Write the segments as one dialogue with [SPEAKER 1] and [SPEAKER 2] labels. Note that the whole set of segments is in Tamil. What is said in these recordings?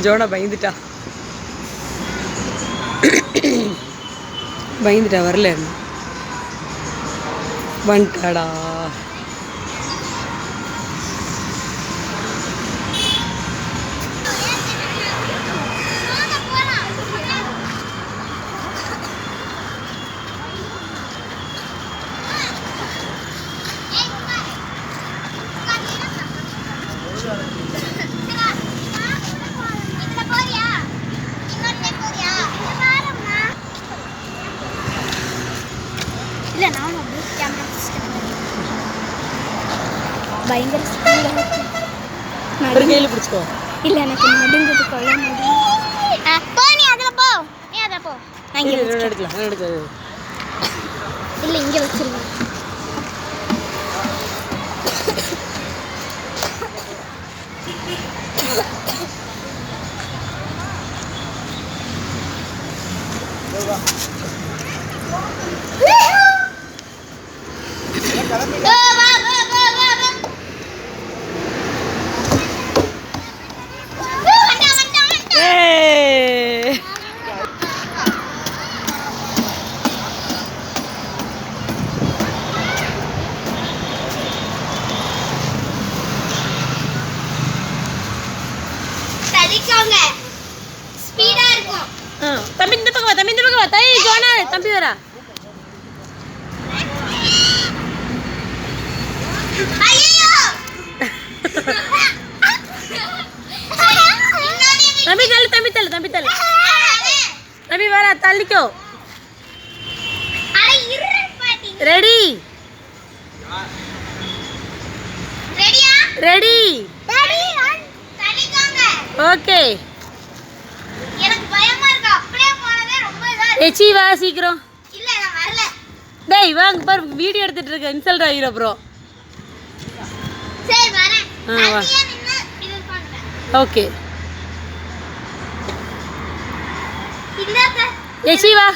[SPEAKER 1] ஜோனா பயந்துட்டா வரல வந்துட்டாடா.
[SPEAKER 2] பயங்கர
[SPEAKER 1] ஒரு கையில் பிடிச்சிக்கோ.
[SPEAKER 2] இல்லை எனக்கு நடுங்குது கொள்ள போ. நீ அதில் போ, நீ அதில் போ. நான் இங்கே
[SPEAKER 1] எடுக்கலாம் எடுக்காது.
[SPEAKER 2] இல்லை இங்கே வச்சிருவேன்.
[SPEAKER 1] தம்பி இந்த பக்கம் வா, தம்பி இந்த பக்கம் வா. தை ஜோனா தம்பி வரா. தம்பி தள்ளு, தம்பி தள்ளு, தம்பி தள்ளு. தம்பி வரா, தள்ளிக்கோ. Ready ready okay. ஏச்சி வா சீக்கிரம். டேய் வாங்க பாரு, வீடியோ எடுத்துட்டு இருக்க, இன்சல்ட் ஆகிரும் அப்புறம். வா ஓகே. ஏச்சி வா.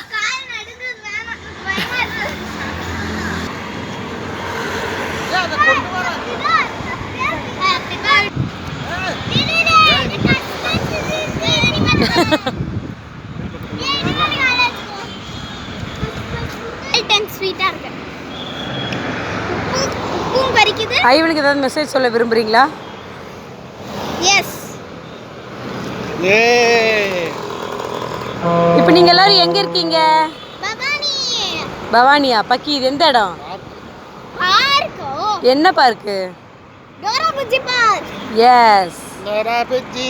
[SPEAKER 1] ஐவனுக்கு ஏதாவது மெசேஜ் சொல்ல விரும்புறீங்களா?
[SPEAKER 2] எஸ்.
[SPEAKER 1] இப்போ நீங்க எல்லாரும் எங்க இருக்கீங்க?
[SPEAKER 2] பவானி.
[SPEAKER 1] பவானியா? பக்கி இது எந்த இடம்?
[SPEAKER 2] பார்க்.
[SPEAKER 1] என்ன park?
[SPEAKER 2] Dora Bujji park.
[SPEAKER 1] Yes.
[SPEAKER 3] Dora Bujji.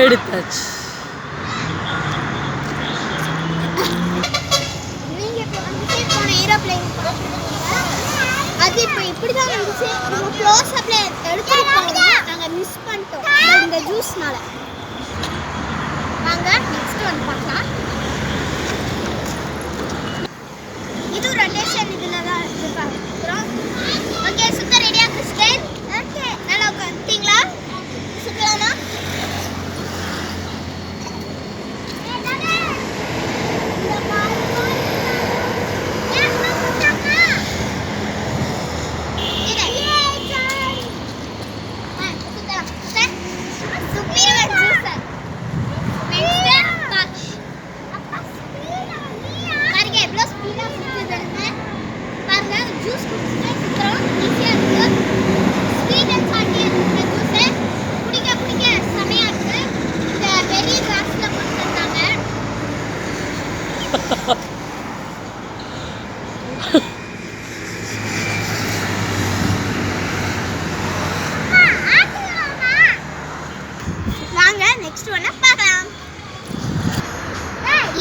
[SPEAKER 1] எடுத்தாச்சு.
[SPEAKER 2] நீங்க இப்போ வந்து போன ஏரோப்ளேன் அது இப்போ இப்படி தான் வந்துச்சு. நம்ம க்ளோஸ் அப்ல எடுத்துட்டோம், நாங்க மிஸ் பண்ணிட்டோம் இந்த ஜூஸ்னால. வாங்க நெக்ஸ்ட் வந்து பார்க்கலாம். இது ரொட்டேஷன் இதுல தான் இருப்பாங்க. ஓகே சுத்த ரெடியா கிறிஸ்டியன்? ஓகே நல்லா உட்கார்ந்தீங்களா? சுத்தலாமா? வாங்க நெக்ஸ்ட் ஒண்ண பார்க்கலாம்.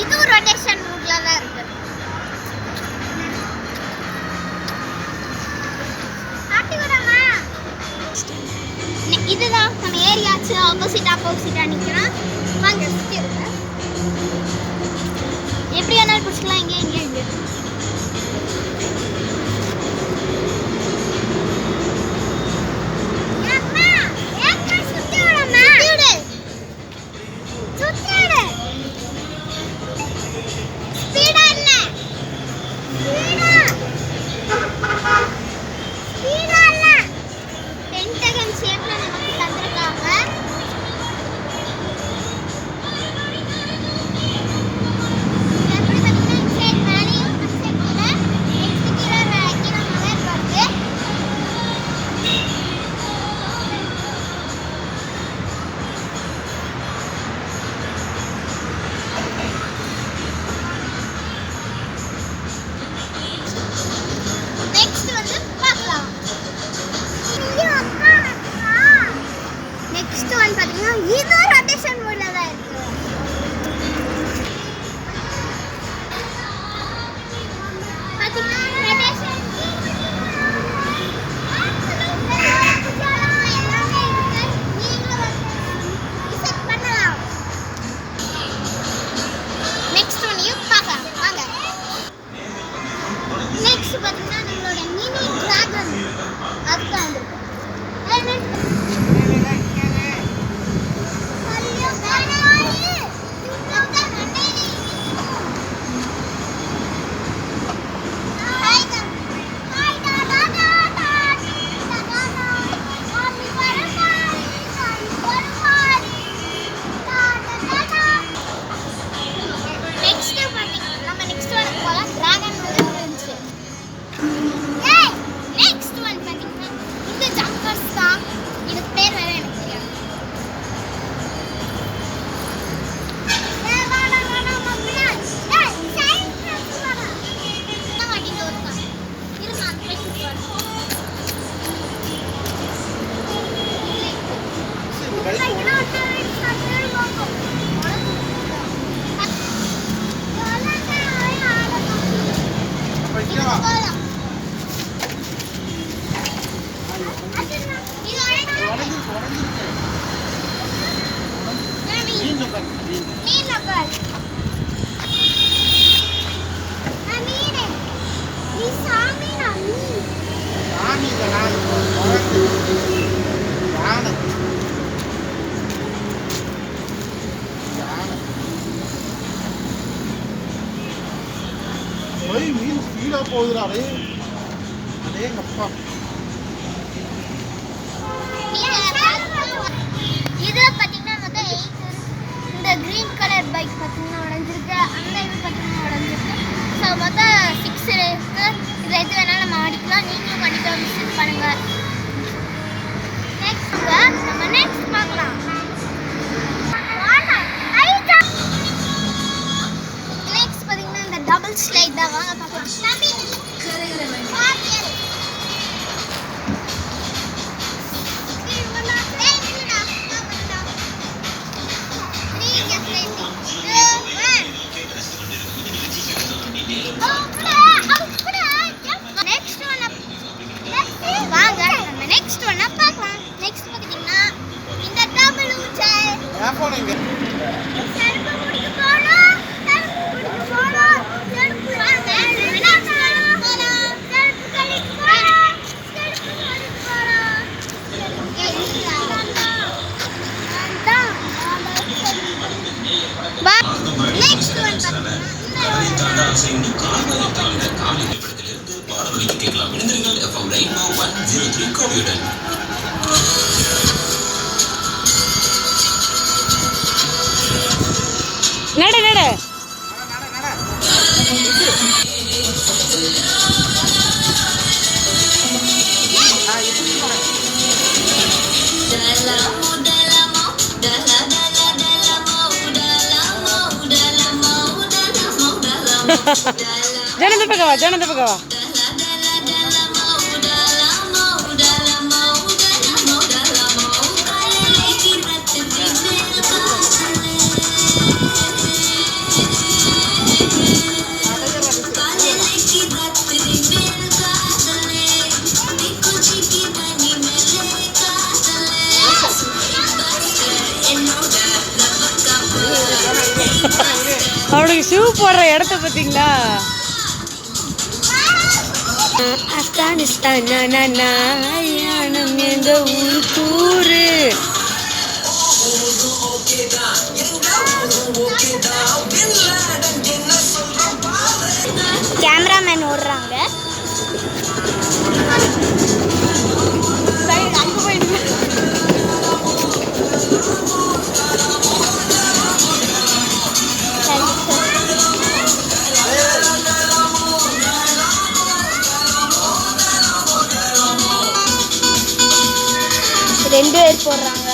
[SPEAKER 2] இது ரொட்டேஷன் மூட்ல தான் இருக்கு. ஆட்டி வரமா? இதுதான் நம்ம ஏரியாச்சு ஆப்போசிட்டா நிக்கிறோம். வாங்க சுத்தி இருக்க. எப்படி வேணாலும் பிடிச்சிக்கலாம். இங்கே நெக்ஸ்ட் ஒன் யூ பார்க்கலாம் வாங்க. நெக்ஸ்ட் பார்த்தீங்கன்னா நம்மளோட மினி டிராகன் அதுதான் வந்திருக்கு.
[SPEAKER 3] மீன் ஸ்பீடா போகுதுடா அதே அப்பா.
[SPEAKER 2] இதுல பாத்தீங்கன்னா மொத்தம் 8 இந்த கிரீன் கலர் பைக் பாத்தீங்கன்னா உடைஞ்சிருக்கு. அந்த இது பாத்தீங்கன்னா உடைஞ்சிருக்கு. ஸோ மொத்தம் 6 இருக்கு. இது எது வேணாலும் நம்ம அடிக்கலாம். நீங்களும் கண்டிப்பாக விசிட் பண்ணுங்க. நெக்ஸ்ட் நம்ம நெக்ஸ்ட் பார்க்கலாம். நெக்ஸ்ட் பாத்தீங்கன்னா இந்த டபுள் ஸ்லைட் தான். வாங்க பார்க்கலாம்.
[SPEAKER 1] நட நட ஜனந்த பக்கவா ஜனந்த பக்கவா. அவனுக்கு ஷூ போடுற இடத்த பார்த்தீங்களா? ஆப்கானிஸ்தான் யானம் எந்த ஊரு கூறு.
[SPEAKER 2] கேமராமேன் ஓடுறாங்க. ரெண்டு பேர் போடுறாங்க.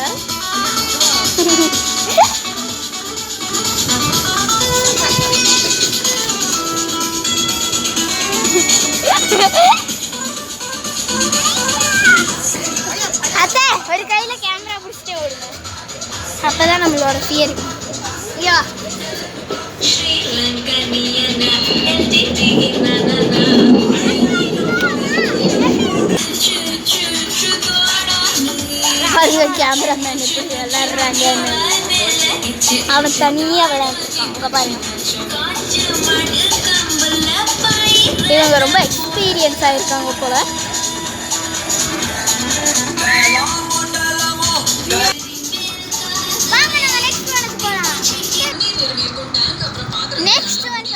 [SPEAKER 2] அத்தை ஒரு கையில கேமரா பிடிச்சிட்டே ஓடுங்க. அப்பதான் நம்மளோட ஃபியர். யா
[SPEAKER 4] Sri Lanka
[SPEAKER 2] விளையாண்டு அவன் தனியாக விளையாண்டுருக்கான். அங்கே பாருங்க, இவங்க ரொம்ப எக்ஸ்பீரியன்ஸாக இருக்காங்க போல. நெக்ஸ்ட் ஒன்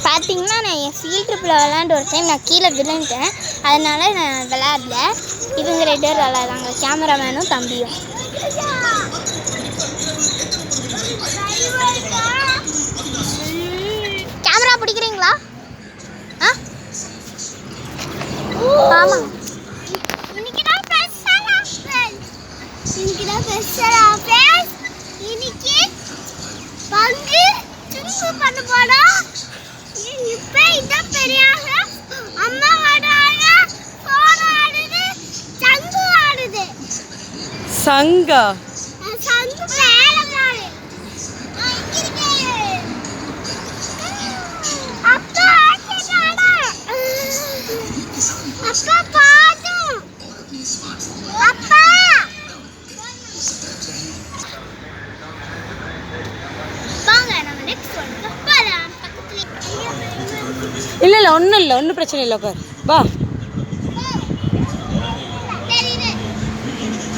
[SPEAKER 2] பார்த்தீங்கன்னா நான் என் ஃபீல்ட் ட்ரிப்பில் விளையாண்டு ஒரு டைம் நான் கீழே விழுந்துட்டேன். அதனால நான் விளையாடல. இவங்க 2 பேர் விளையாடுறாங்க, கேமராமேனும் தம்பியும். கேமரா பிடிக்கிறீங்களா? ஆ ஆமாம். இன்னைக்கு பங்கு சும்மா பண்ண போறோம். இப்போ இதான் பெரியாங்க அம்மா ஆடுறாங்க, போன் ஆடுது, சங்கு ஆடுது.
[SPEAKER 1] சங்கா
[SPEAKER 2] சங்கு மேல ஆடு. அப்பா ஆடுறாடா. அப்பா பாத்து. அப்பா வாங்க நம்ம நெக்ஸ்ட் ஒன் போலாம்.
[SPEAKER 1] இல்லை ஒன்றும் பிரச்சனை இல்லை. உட்கார் வா.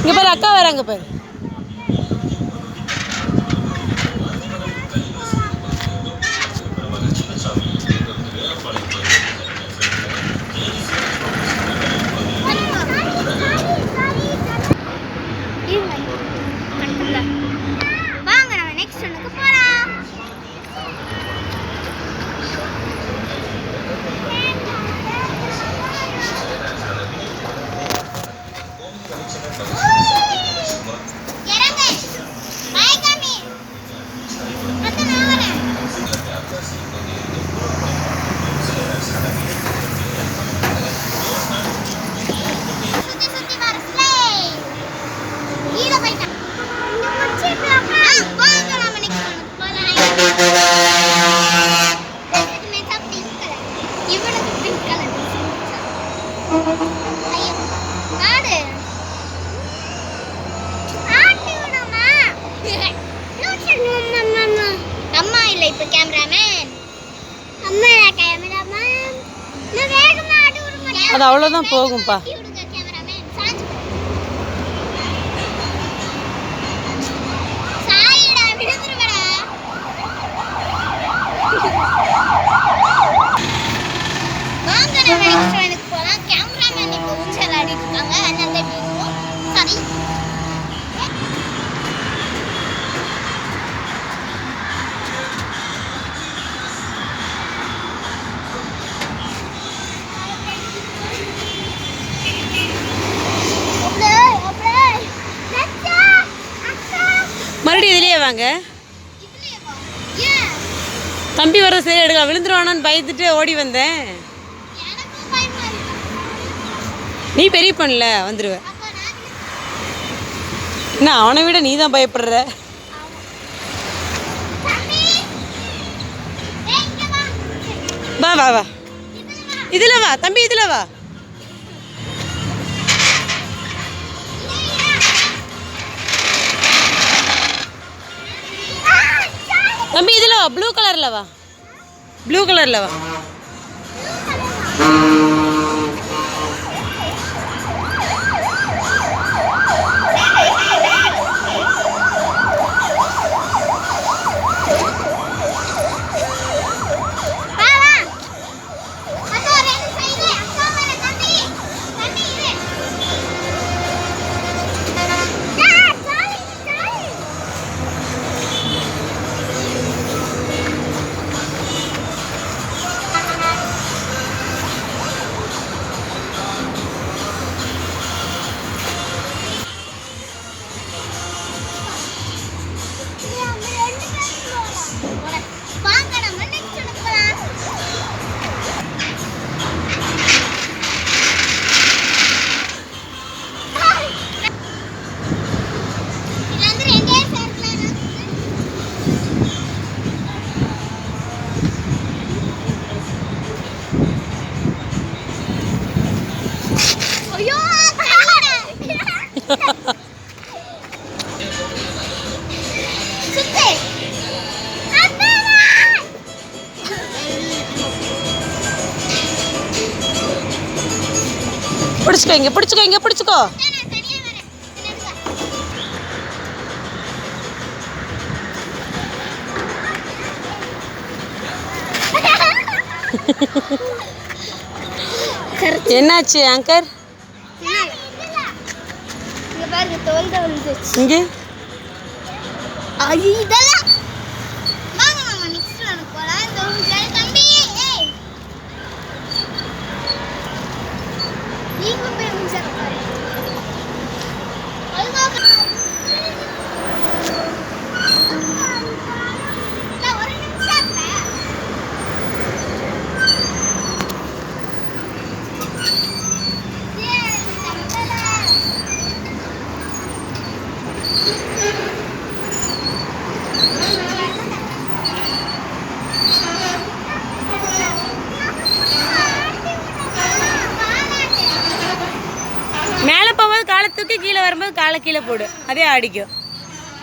[SPEAKER 1] இங்கே பாரு, அக்கா வராங்க பாரு.
[SPEAKER 2] வாங்க நம்ம நெக்ஸ்ட் ஒன்னுக்கு போலாம். அம்மா இல்ல இப்ப கேமராமேன். அம்மா கேமராமேன். நான் வேகமா ஆடி விடுங்க.
[SPEAKER 1] அது அவ்வளோதான் போகும்பா.
[SPEAKER 2] விடுங்க கேமராமேன். சாஞ்சு சாயிடா விடுதுறடா. வாங்க நம்ம நெக்ஸ்ட் ஒன்னுக்கு போலாம். கேமராமேன் இப்போ ஊஞ்சல் ஆடிட்டு இருக்காங்க. அதனால வீடியோ சரி.
[SPEAKER 1] மறுபடியும் இதுலேயே வாங்க. தம்பி வர சரி எடுக்க விழுந்துருவானோன்னு பயந்துட்டு ஓடி வந்தேன். நீ பெரிய பண்ணல வந்துடுவ. என்ன அவனை விட நீ தான் பயப்படுற. வா வா வா, இதில் வா தம்பி, இதில் வா. தம்பி இதில் வா, ப்ளூ கலரில் வா, ப்ளூ கலரில் வா.
[SPEAKER 2] சுத்து.
[SPEAKER 1] பிடிச்சிக்கோ இங்க பிடிச்சிக்கோ இங்க பிடிச்சிக்கோ.
[SPEAKER 2] நான் தனியா வரேன்.
[SPEAKER 1] என்னாச்சு ஆங்கர்?
[SPEAKER 2] இங்க பாருங்க தோல் தான் வந்துச்சு.
[SPEAKER 1] இங்க
[SPEAKER 2] இதெல்லாம் வாங்க நம்ம நெக்ஸ்ட் ரவுண்ட் போலாம். இந்த ஊஞ்சல் தம்பி ஏய் நீங்க போய் ஊஞ்சல் பாருங்க. ஒரு நிமிஷம்
[SPEAKER 1] மேலே போகும்போது காலை தூக்கி கீழே வரும்போது காலை கீழே போடு, அதே ஆடிக்கும்.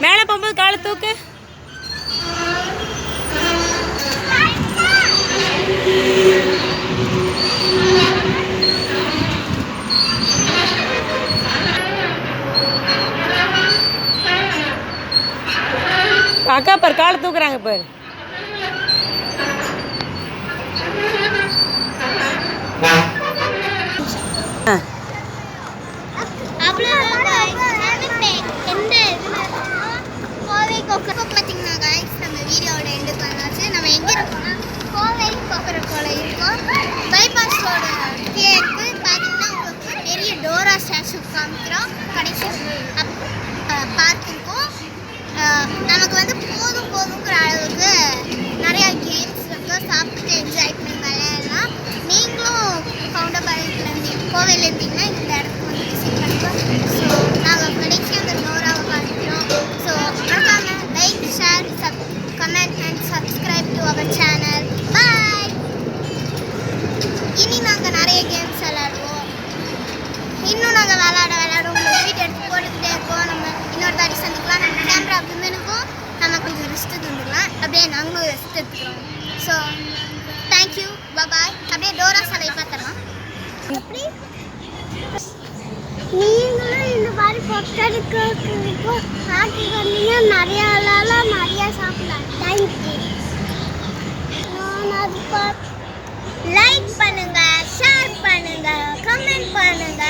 [SPEAKER 1] மேலே போகும்போது காலை தூக்கு. அக்கா பாரு காலை தூக்குறாங்க பாரு.
[SPEAKER 2] பார்த்தீங்கன்னா guys, நம்ம வீடியோவோட எண்டுக்கு வந்தாச்சு. நம்ம எங்கே இருக்கோம்னா கோவை கொக்கரக்கோல இருக்கோம். பைபாஸ் ரோடு கீழே இருக்குது. பார்த்தீங்கன்னா உங்களுக்கு பெரிய டோரா ஸ்டாச்சு காமிக்கிறோம். கடைசி பார்க் இருக்கும். நமக்கு வந்து போதும் போதுங்கிற அளவுக்கு நிறையா கேம்ஸ் இருக்குது. சாப்பிட்டு என்ஜாய் பண்ணி விளையாடலாம். நீங்களும் கவுண்டபாளையத்துலேருந்து கோவையில் இருந்தீங்கன்னா இந்த இடத்துக்கு வந்து விசிட் பண்ணிக்கலாம். ஸோ நாங்கள் கடைசி அந்த டோராவை காமிக்கிறோம். ஸோ மறக்காமல் like share comment and subscribe to our channel. Bye. இனி நாங்கள் நிறைய கேம்ஸ் விளையாடுவோம். இன்னும் நாங்கள் விளையாட உங்களுக்கு வீடியோ எடுத்து போட்டுக்கிட்டே இருக்கோம். நம்ம இன்னொரு தாடி சந்திக்கலாம். நம்ம கேமரா விமனுக்கும் நம்ம கொஞ்சம் ரெஸ்ட் தந்துக்கலாம். அப்படியே நாங்களும் ரெஸ்ட் எடுத்துக்கிறோம். So thank you bye. அப்படியே டோரா சாலை பார்த்துடலாம். எப்படி நீங்களும் இந்த மாதிரி பொட்டடிக்கு ஆட்டி வந்தீங்கன்னா நிறையா விளையாடலாம், நிறையா சாப்பிடலாம். தேங்க்யூ. லைக் பண்ணுங்க, ஷேர் பண்ணுங்க, கமெண்ட் பண்ணுங்க.